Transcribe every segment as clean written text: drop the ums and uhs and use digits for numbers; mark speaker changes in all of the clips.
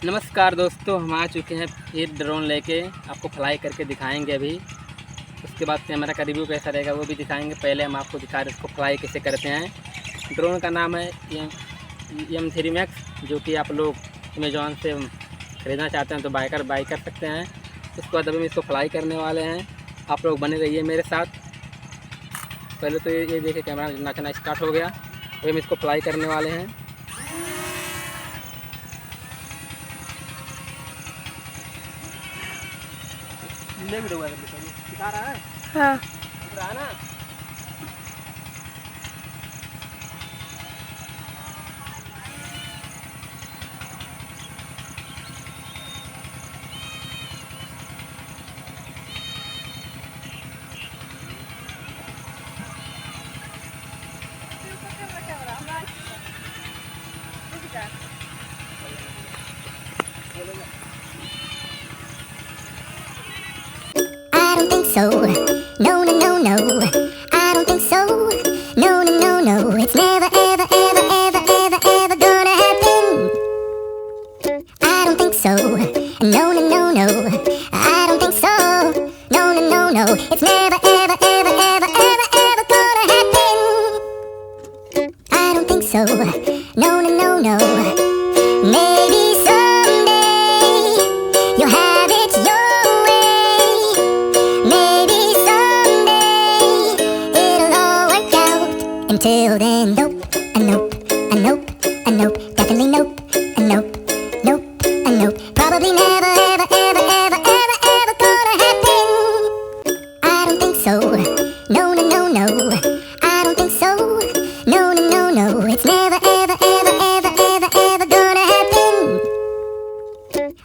Speaker 1: नमस्कार दोस्तों, हम आ चुके हैं फिर ड्रोन लेके। आपको फ्लाई करके दिखाएंगे अभी। उसके बाद कैमरा का रिव्यू कैसा रहेगा वो भी दिखाएंगे। पहले हम आपको दिखा रहे हैं इसको फ्लाई कैसे करते हैं। ड्रोन का नाम है M3 Max, जो कि आप लोग अमेजॉन से ख़रीदना चाहते हैं तो बाई कर सकते हैं। उसके बाद अभी हम इसको फ्लाई करने वाले हैं। आप लोग बने रहिए मेरे साथ। पहले तो ये देखिए कैमरा नाचना स्टार्ट हो गया। अभी हम इसको फ्लाई करने वाले हैं। दिखा रहा है?
Speaker 2: हाँ।
Speaker 1: दिख रहा है ना?
Speaker 3: I don't think so. No, no, no, no. I don't think so. No, no, no, no. It's never, ever, ever, ever, ever, ever gonna happen. I don't think so. No, no, no, no. I don't think so. No, no, no, no. It's never, ever, ever, ever, ever, ever gonna happen. I don't think so. No, no, no, no. Maybe someday you'll have it your way. Maybe someday it'll all work out. Until then, nope, a nope, a nope, a nope, definitely nope, a nope, nope, a nope. Probably never, ever, ever, ever, ever, ever gonna happen. I don't think so. No, no, no, no. I don't think so. No, no, no, no. It's never, ever, ever, ever, ever, ever gonna happen.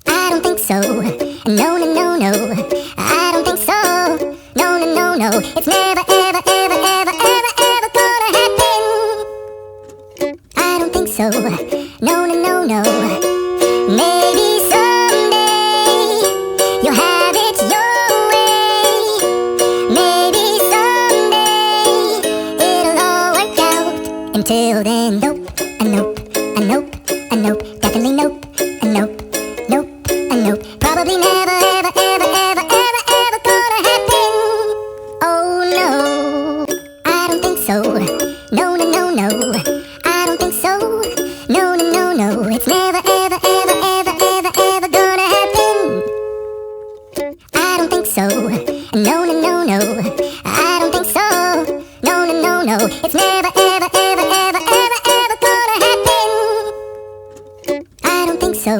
Speaker 3: I don't think so. No, no, no, no. I don't think so. No, no, no, no. It's never, ever, ever, ever, ever, ever gonna happen. I don't think so. No, no, no, no. Maybe someday you'll have it your way. Maybe someday it'll all work out. Until then, nope, a nope, a nope, a nope, definitely nope, a nope, nope, a nope. Probably never, ever, ever, ever, ever, ever gonna happen. Oh no, I don't think so. No, no, no, no. I don't think so. No, no, no, no. It's never, ever, ever, ever, ever, ever gonna happen. I don't think so. No, no, no, no. I don't think so. No, no, no, no. It's never, ever, ever, ever, ever, ever gonna happen. I don't think so.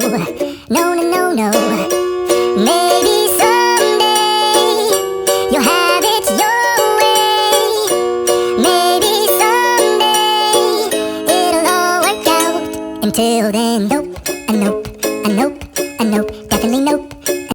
Speaker 3: No, no, no, no. Maybe someday you'll have it your way. Maybe someday it'll all work out. Until then, nope, a nope, a nope, a nope, definitely nope.